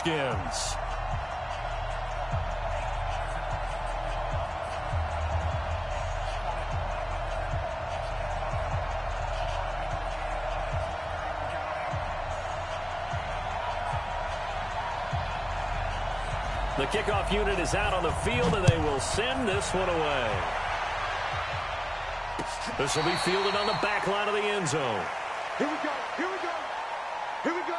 Redskins. The kickoff unit is out on the field, and they will send this one away. This will be fielded on the back line of the end zone. Here we go. Here we go. Here we go.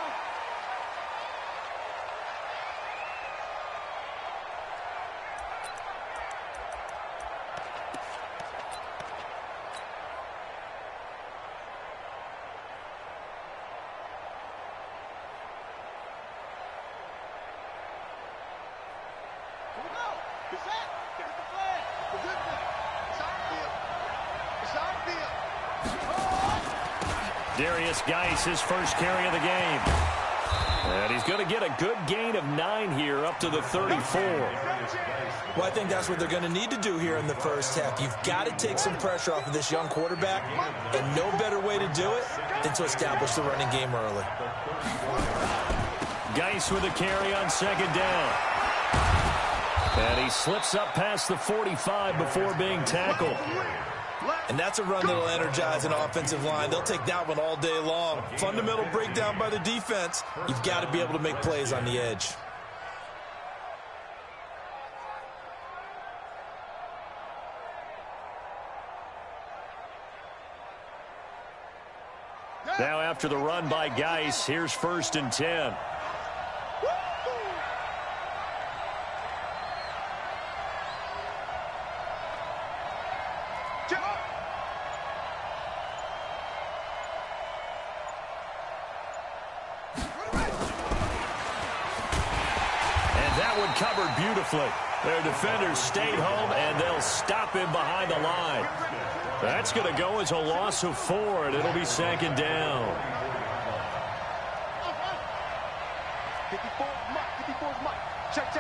Geis, his first carry of the game. And he's going to get a good gain of 9 here up to the 34. Well, I think that's what they're going to need to do here in the first half. You've got to take some pressure off of this young quarterback, and no better way to do it than to establish the running game early. Geis with a carry on second down. And he slips up past the 45 before being tackled. And that's a run that will energize an offensive line. They'll take that one all day long. Fundamental breakdown by the defense. You've got to be able to make plays on the edge. Now after the run by Geis, here's 1st and 10. Covered beautifully. Their defenders stayed home, and they'll stop him behind the line. That's going to go as a loss of 4, and it'll be 2nd down. 54 Mike. Check.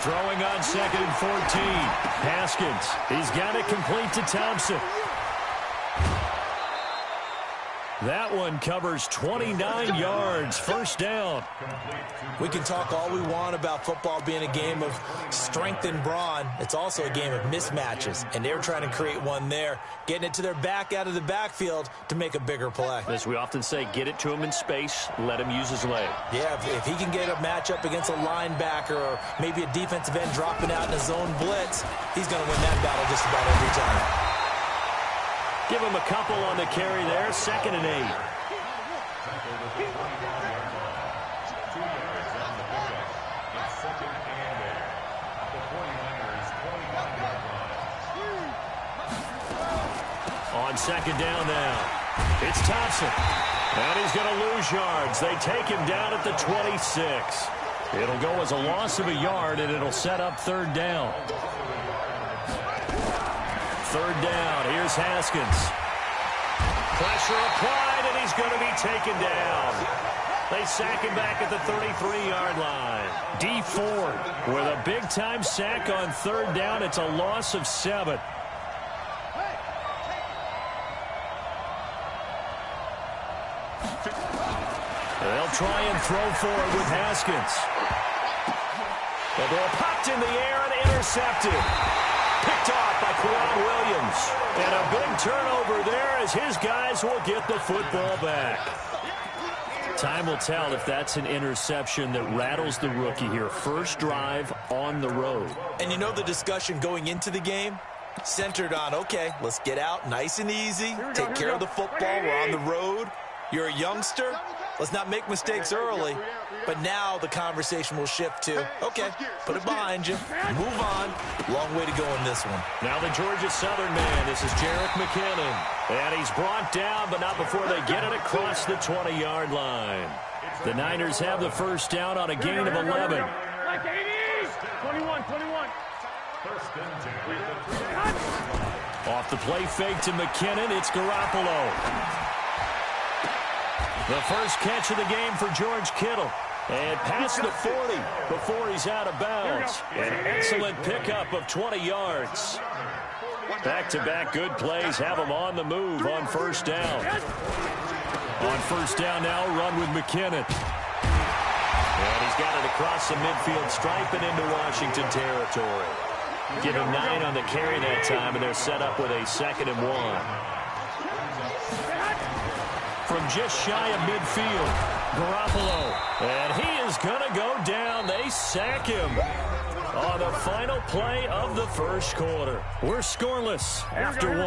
Throwing on 2nd and 14. Haskins. He's got it complete to Thompson. That one covers 29 yards. 1st down. We can talk all we want about football being a game of strength and brawn. It's also a game of mismatches, and they're trying to create one there, getting it to their back out of the backfield to make a bigger play. As we often say, get it to him in space, let him use his leg. Yeah, if he can get a matchup against a linebacker or maybe a defensive end dropping out in a zone blitz, he's going to win that battle just about every time. Give him a couple on the carry there. 2nd and 8. On 2nd down now. It's Thompson. And he's going to lose yards. They take him down at the 26. It'll go as a loss of a yard, and it'll set up 3rd down. 3rd down. Here's Haskins. Pressure applied, and he's going to be taken down. They sack him back at the 33-yard line. D Ford with a big-time sack on 3rd down. It's a loss of 7. They'll try and throw for it with Haskins. The ball popped in the air and intercepted. Picked off by Kwan Williams. And a big turnover there as his guys will get the football back. Time will tell if that's an interception that rattles the rookie here. First drive on the road. And you know the discussion going into the game? Centered on, okay, let's get out nice and easy. Take care of the football. We're on the road. You're a youngster. Let's not make mistakes early. But now the conversation will shift to, okay, put it behind you. Move on. Long way to go in this one. Now the Georgia Southern man. This is Jerick McKinnon. And he's brought down, but not before they get it across the 20-yard line. The Niners have the first down on a gain of 11. 21. Off the play fake to McKinnon. It's Garoppolo. The first catch of the game for George Kittle. And past the 40 before he's out of bounds. An excellent pickup of 20 yards. Back-to-back good plays have him on the move on 1st down. On 1st down now, run with McKinnon. across the midfield stripe and into Washington territory. Give him 9 on the carry that time, and they're set up with a 2nd and 1. From just shy of midfield, Garoppolo. And he is going to go down. They sack him on the final play of the first quarter. We're scoreless after 1.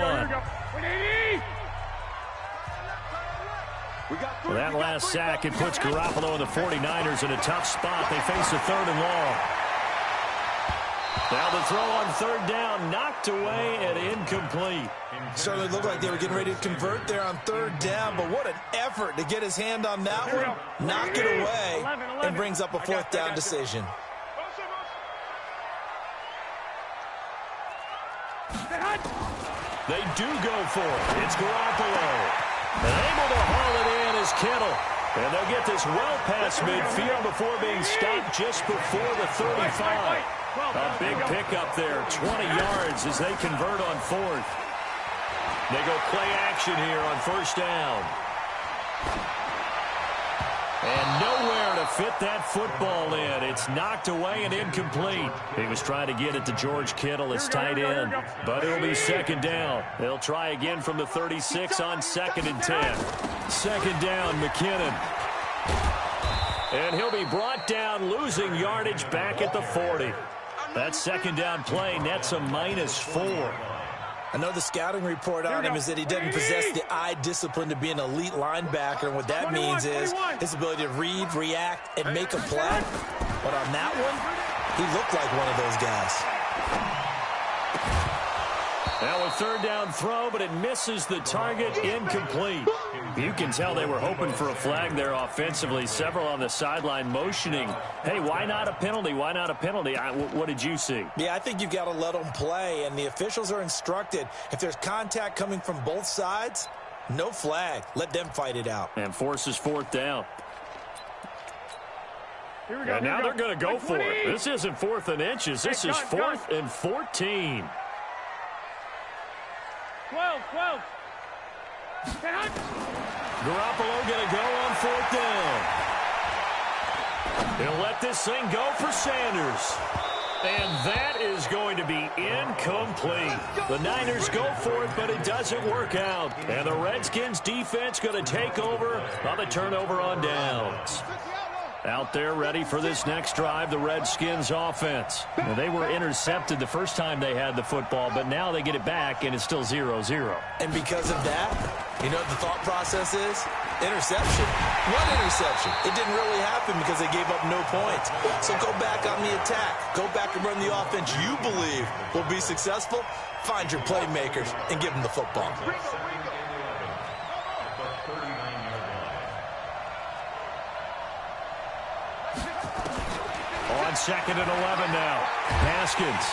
Well, that last sack, it puts Garoppolo and the 49ers in a tough spot. They face a 3rd and long. Now the throw on 3rd down, knocked away and incomplete. Certainly looked like they were getting ready to convert there on 3rd down, but what an effort to get his hand on that one, knock it away, and brings up a 4th down decision. They do go for it. It's Garoppolo. And able to haul it in is Kittle. And they'll get this well past midfield before being stopped just before the 35. A big pickup there, 20 yards as they convert on 4th. They go play action here on 1st down. And nowhere to fit that football in. It's knocked away and incomplete. He was trying to get it to George Kittle, his tight end. But it'll be 2nd down. They'll try again from the 36 on 2nd and 10. 2nd down, McKinnon. And he'll be brought down, losing yardage back at the 40. That 2nd down play nets a -4. I know the scouting report on him is that he doesn't possess the eye discipline to be an elite linebacker, and what that means is his ability to read, react, and make a play. But on that one, he looked like one of those guys. Now a 3rd down throw, but it misses the target, incomplete. You can tell they were hoping for a flag there offensively. Several on the sideline motioning, hey, why not a penalty? Why not a penalty? What did you see? Yeah, I think you've got to let them play, and the officials are instructed, if there's contact coming from both sides, no flag. Let them fight it out. And forces 4th down. And now they're going to go for it. This isn't 4th and inches. This is 4th and 14. 12. Garoppolo going to go on 4th down. He'll let this thing go for Sanders. And that is going to be incomplete. The Niners go for it, but it doesn't work out. And the Redskins defense going to take over on the turnover on downs. Out there ready for this next drive, the Redskins offense. Well, they were intercepted the first time they had the football, but now they get it back, and it's still 0-0. And because of that, you know what the thought process is? Interception. One interception. It didn't really happen because they gave up no points. So go back on the attack. Go back and run the offense you believe will be successful. Find your playmakers and give them the football. On 2nd and 11 now. Haskins.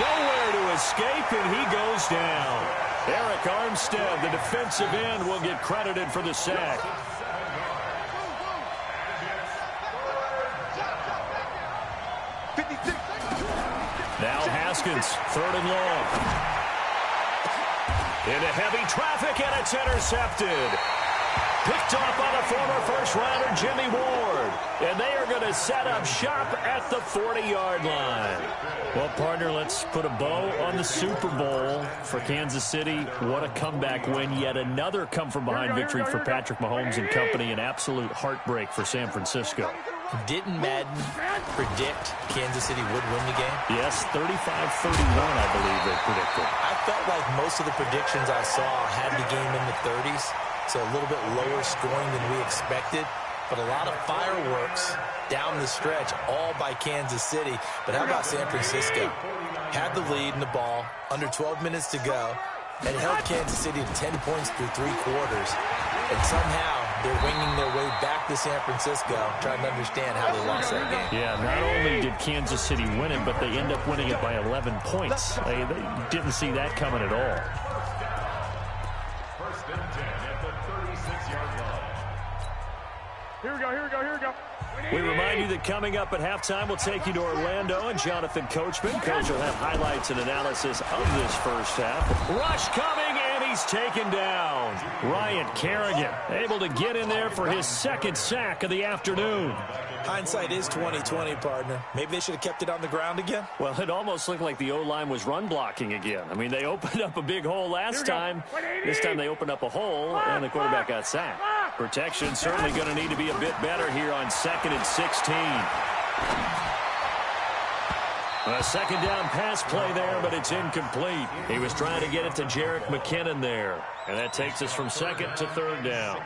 Nowhere to escape, and he goes down. Eric Armstead, the defensive end, will get credited for the sack. Now Haskins, 3rd and long. Into heavy traffic, and it's intercepted. Picked off by the former first-rounder Jimmy Ward. And they are going to set up shop at the 40-yard line. Well, partner, let's put a bow on the Super Bowl for Kansas City. What a comeback win. Yet another come-from-behind victory for Patrick Mahomes and company. An absolute heartbreak for San Francisco. Didn't Madden predict Kansas City would win the game? Yes, 35-31, I believe they predicted. I felt like most of the predictions I saw had the game in the 30s. So a little bit lower scoring than we expected. But a lot of fireworks down the stretch, all by Kansas City. But how about San Francisco? Had the lead in the ball, under 12 minutes to go, and held Kansas City to 10 points through 3 quarters. And somehow they're winging their way back to San Francisco, trying to understand how they lost that game. Yeah, not only did Kansas City win it, but they end up winning it by 11 points. They didn't see that coming at all. Here we go. We remind you that coming up at halftime, we'll take you to Orlando and Jonathan Coachman. Coach will have highlights and analysis of this first half. Rush coming, and he he's taken down. Ryan Kerrigan able to get in there for his second sack of the afternoon. Hindsight is 20/20, partner. Maybe they should have kept it on the ground again. Well, it almost looked like the O-line was run blocking again. I mean, they opened up a big hole last time. This time they opened up a hole, and the quarterback got sacked. Protection certainly going to need to be a bit better here on 2nd and 16. A second down pass play there, but it's incomplete. He was trying to get it to Jerick McKinnon there. And that takes us from 2nd to 3rd down.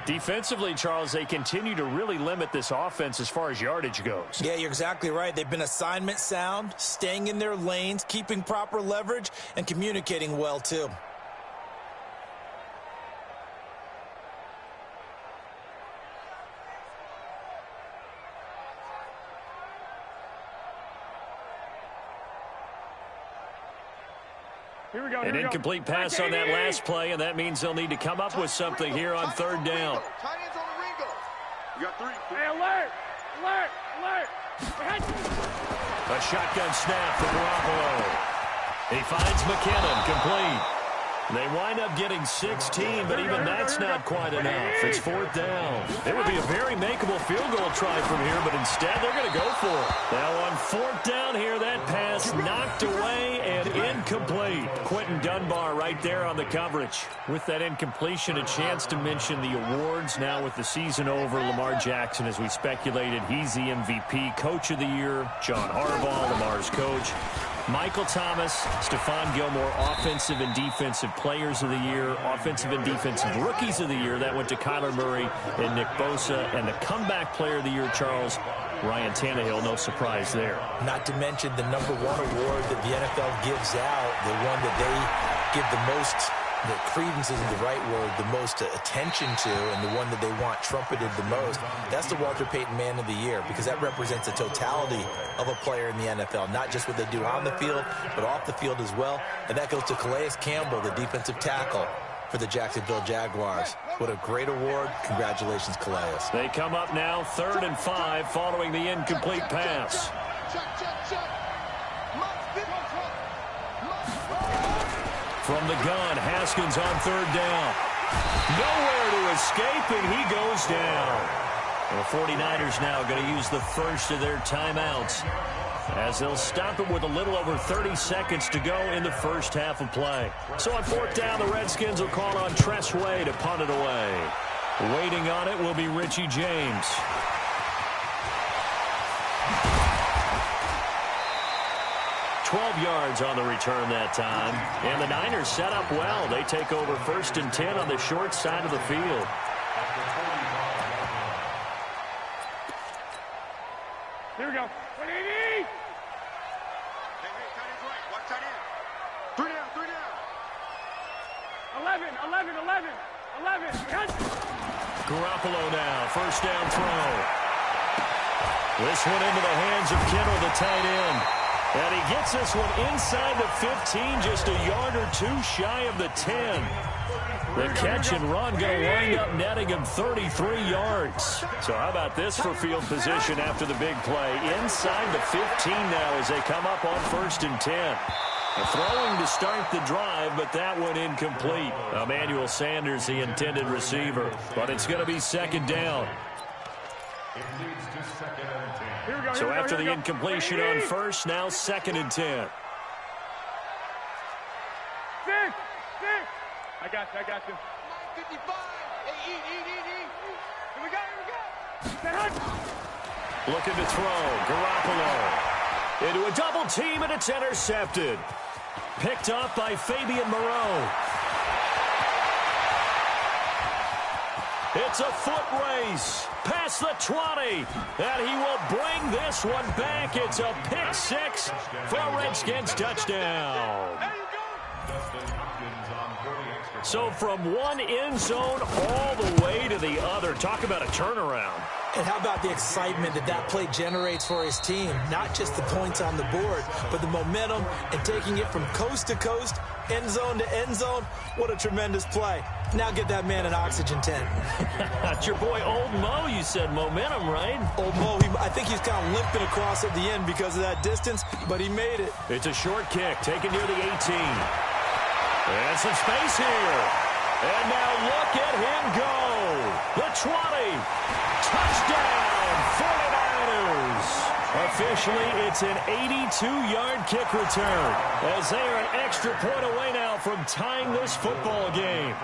Defensively, Charles, they continue to really limit this offense as far as yardage goes. Yeah, you're exactly right. They've been assignment sound, staying in their lanes, keeping proper leverage, and communicating well, too. An incomplete pass on that last play, and that means they'll need to come up with something here on 3rd down. You got 3. Hey, alert! Alert! Alert! A shotgun snap for Garoppolo. He finds McKinnon, complete. They wind up getting 16, but even that's not quite enough. It's 4th down. It would be a very makeable field goal try from here, but instead they're going to go for it. Now on 4th down here, that pass knocked away and incomplete. Quentin Dunbar right there on the coverage. With that incompletion, a chance to mention the awards. Now with the season over, Lamar Jackson, as we speculated, he's the MVP, Coach of the Year. John Harbaugh, Lamar's coach. Michael Thomas, Stephon Gilmore, Offensive and Defensive Players of the Year, Offensive and Defensive Rookies of the Year. That went to Kyler Murray and Nick Bosa. And the Comeback Player of the Year, Charles, Ryan Tannehill, no surprise there. Not to mention the #1 award that the NFL gives out, the one that they give the most, the credence isn't the right word, the most attention to, and the one that they want trumpeted the most. That's the Walter Payton Man of the Year, because that represents the totality of a player in the NFL, not just what they do on the field, but off the field as well. And that goes to Calais Campbell, the defensive tackle for the Jacksonville Jaguars. What a great award. Congratulations, Calais. They come up now 3rd and 5 following the incomplete pass. From the gun, Haskins on 3rd down. Nowhere to escape, and he goes down. The 49ers now going to use the first of their timeouts, as they'll stop it with a little over 30 seconds to go in the first half of play. So on 4th down, the Redskins will call on Tress Way to punt it away. Waiting on it will be Richie James. $12 yards on the return that time. And the Niners set up well. They take over 1st and 10 on the short side of the field. Here we go. 180! Hey, tight end's right. Watch tight end. 3 down, 3 down. 11. Garoppolo now, 1st down throw. This one into the hands of Kittle, the tight end. And he gets this one inside the 15, just a yard or 2 shy of the 10. The catch and run going to wind up netting him 33 yards. So how about this for field position after the big play? Inside the 15 now as they come up on 1st and 10. Throwing to start the drive, but that one incomplete. Emmanuel Sanders, the intended receiver. But it's going to be 2nd down. So after the incompletion on 1st, now 2nd and 10. 6. I got you. 55. Hey, eat. Here we go. Looking to throw. Garoppolo into a double team, and it's intercepted. Picked up by Fabian Moreau. It's a foot race past the 20, and he will bring this one back. It's a pick 6 for a Redskins touchdown. So from one end zone all the way to the other. Talk about a turnaround. And how about the excitement that play generates for his team? Not just the points on the board, but the momentum and taking it from coast to coast, end zone to end zone. What a tremendous play. Now get that man an oxygen tent. It's your boy Old Mo, you said. Momentum, right? Old Mo, I think he's kind of limping across at the end because of that distance, but he made it. It's a short kick taken near the 18. And some space here. And now look at him go. The 20. Touchdown, 49ers. Officially, it's an 82-yard kick return, as they are an extra point away now from tying this football game.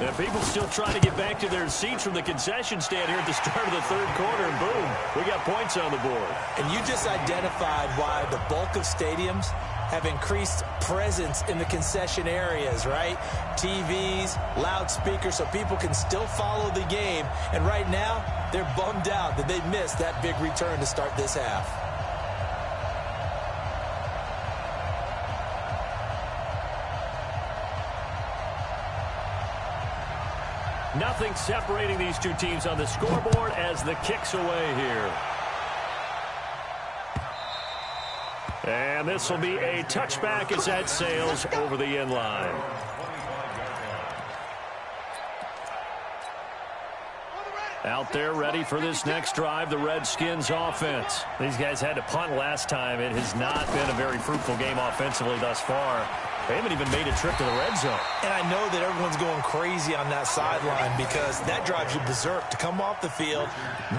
And people still trying to get back to their seats from the concession stand here at the start of the third quarter, and boom, we got points on the board. And you just identified why the bulk of stadiums have increased presence in the concession areas, right? TVs, loudspeakers, so people can still follow the game. And right now, they're bummed out that they missed that big return to start this half. Nothing separating these two teams on the scoreboard as the kick's away here. And this will be a touchback as that sails over the end line. Out there ready for this next drive, the Redskins offense. These guys had to punt last time. It has not been a very fruitful game offensively thus far. They haven't even made a trip to the red zone. And I know that everyone's going crazy on that sideline because that drives you berserk to come off the field,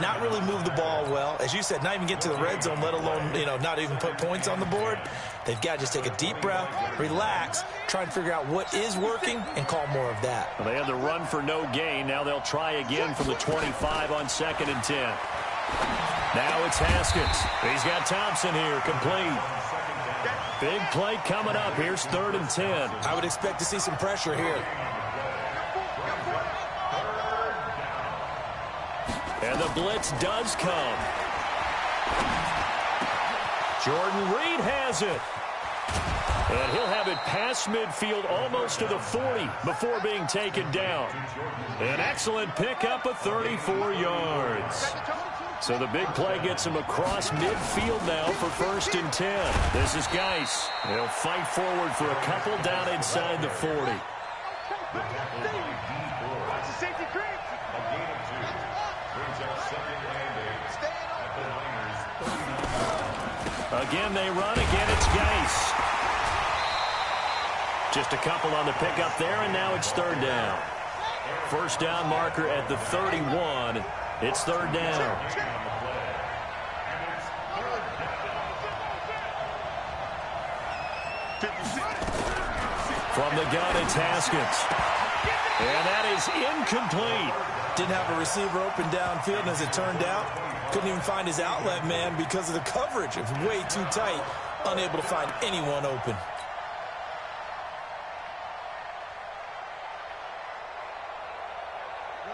not really move the ball well. As you said, not even get to the red zone, let alone, not even put points on the board. They've got to just take a deep breath, relax, try and figure out what is working and call more of that. Well, they had the run for no gain. Now they'll try again from the 25 on 2nd and 10. Now it's Haskins. He's got Thompson here, complete. Big play coming up. Here's 3rd and 10. I would expect to see some pressure here. And the blitz does come. Jordan Reed has it. And he'll have it past midfield almost to the 40 before being taken down. An excellent pickup of 34 yards. So the big play gets him across midfield now for 1st and 10. This is Geis. They'll fight forward for a couple down inside the 40. Again, they run. Again, it's Geis. Just a couple on the pickup there, and now it's 3rd down. First down marker at the 31. It's 3rd down. From the gun, it's Haskins. And that is incomplete. Didn't have a receiver open downfield, and as it turned out, couldn't even find his outlet man because of the coverage. It was way too tight, unable to find anyone open.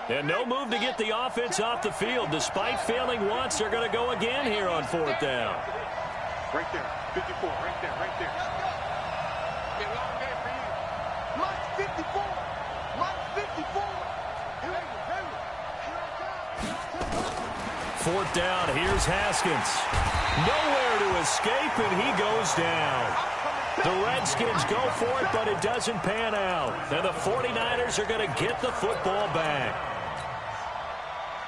And no move to get the offense off the field. Despite failing once, they're going to go again here on 4th down. Right there, 54, right there, right there. Get long day for you. Mike 54, Mike 54. 4th down, here's Haskins. Nowhere to escape, and he goes down. The Redskins go for it, but it doesn't pan out. And the 49ers are going to get the football back.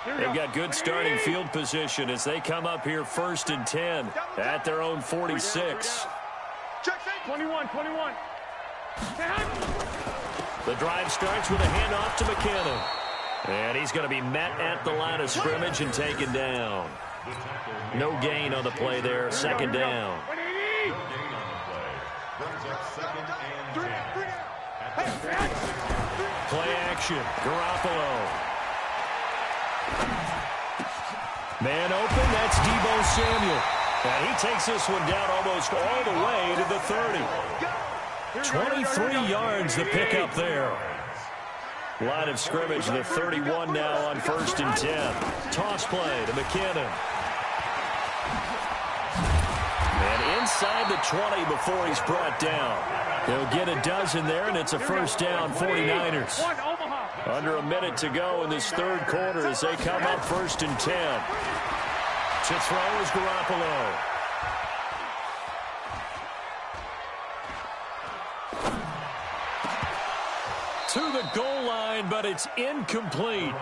They've got good starting field position as they come up here 1st and 10 at their own 46. 21. The drive starts with a handoff to McKinnon. And he's going to be met at the line of scrimmage and taken down. No gain on the play there. 2nd down. Play action. Garoppolo. Man open, that's Deebo Samuel. And he takes this one down almost all the way to the 30. 23 yards the pickup there. Line of scrimmage, the 31 now on 1st and 10. Toss play to McKinnon. And inside the 20 before he's brought down. He'll get a dozen there, and it's a 1st down, 49ers. Under a minute to go in this 3rd quarter as they come up 1st and 10. To throw is Garoppolo. To the goal line, but it's incomplete.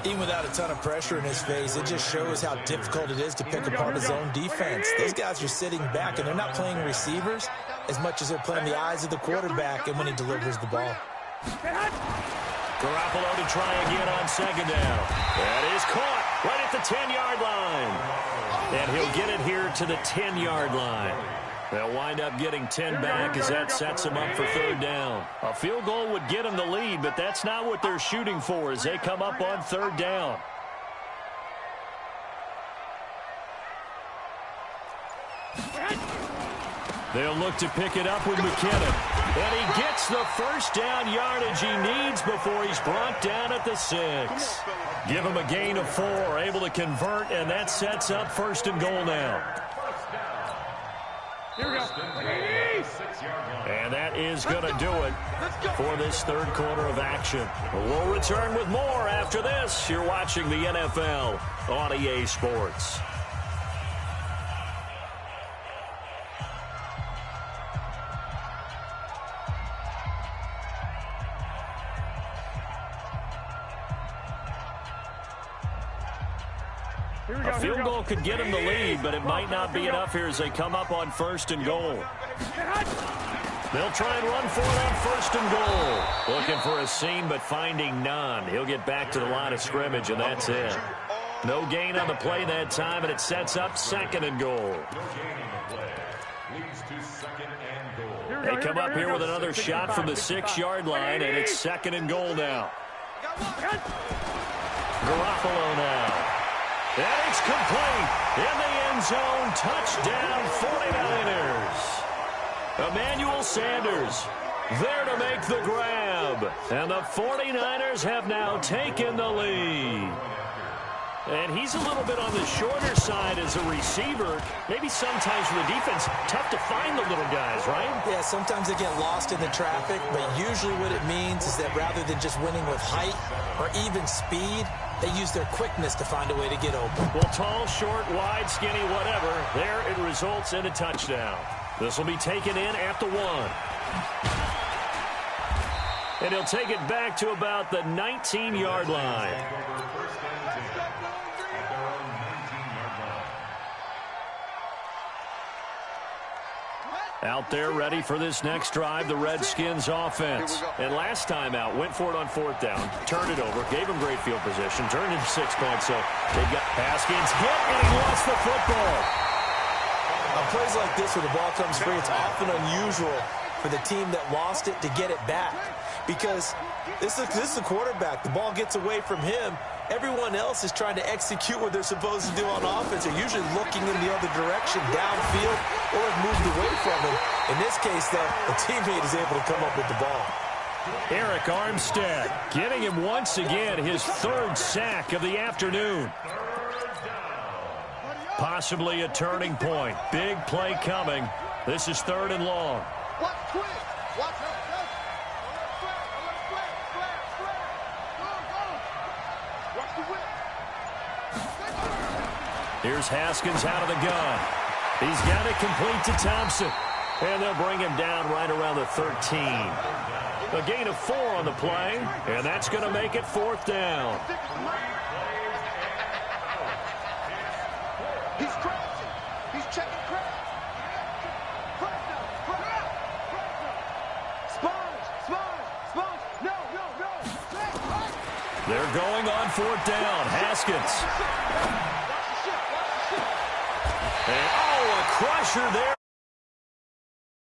Even without a ton of pressure in his face, it just shows how difficult it is to pick apart his own defense. Those guys are sitting back, and they're not playing receivers. as much as they're playing the eyes of the quarterback and when he delivers the ball. Garoppolo to try again on second down. That is caught right at the 10-yard line. And he'll get it here to the 10-yard line. They'll wind up getting 10 back as that sets them up for third down. A field goal would get them the lead, but that's not what they're shooting for as they come up on third down. They'll look to pick it up with McKinnon. And he gets the first down yardage he needs before he's brought down at the 6. Give him a gain of 4, able to convert, and that sets up first and goal now. Here we go. And that is going to do it for this third quarter of action. We'll return with more after this. You're watching the NFL on EA Sports. A field goal could get him the lead, but it might not be enough here as they come up on first and goal. They'll try and run for it on first and goal. Looking for a seam, but finding none. He'll get back to the line of scrimmage, and that's it. No gain on the play that time, and it sets up second and goal. They come up here with another shot from the 6-yard line, and it's second and goal now. Garoppolo now. And it's complete in the end zone. Touchdown, 49ers. Emmanuel Sanders there to make the grab. And the 49ers have now taken the lead. And he's a little bit on the shorter side as a receiver. Maybe sometimes for the defense, tough to find the little guys, right? Yeah, sometimes they get lost in the traffic, but usually what it means is that rather than just winning with height or even speed, they use their quickness to find a way to get open. Well, tall, short, wide, skinny, whatever, there it results in a touchdown. This will be taken in at the 1. And he'll take it back to about the 19-yard line. Out there ready for this next drive, the Redskins offense. And last time out, went for it on fourth down, turned it over, gave him great field position, turned into 6 points. So they've got Haskins hit, and he lost the football. On plays like this where the ball comes free, it's often unusual for the team that lost it to get it back. Because this is the quarterback. The ball gets away from him. Everyone else is trying to execute what they're supposed to do on offense. They're usually looking in the other direction, downfield, or have moved away from him. In this case, though, a teammate is able to come up with the ball. Eric Armstead getting him once again his 3rd sack of the afternoon. Possibly a turning point. Big play coming. This is 3rd and long. Watch quick. Watch out. Here's Haskins out of the gun. He's got it complete to Thompson. And they'll bring him down right around the 13. A gain of 4 on the play, and that's going to make it 4th down. He's crouching. He's checking crouch. Sponge. No. They're going on 4th down. Haskins. And, a crusher there.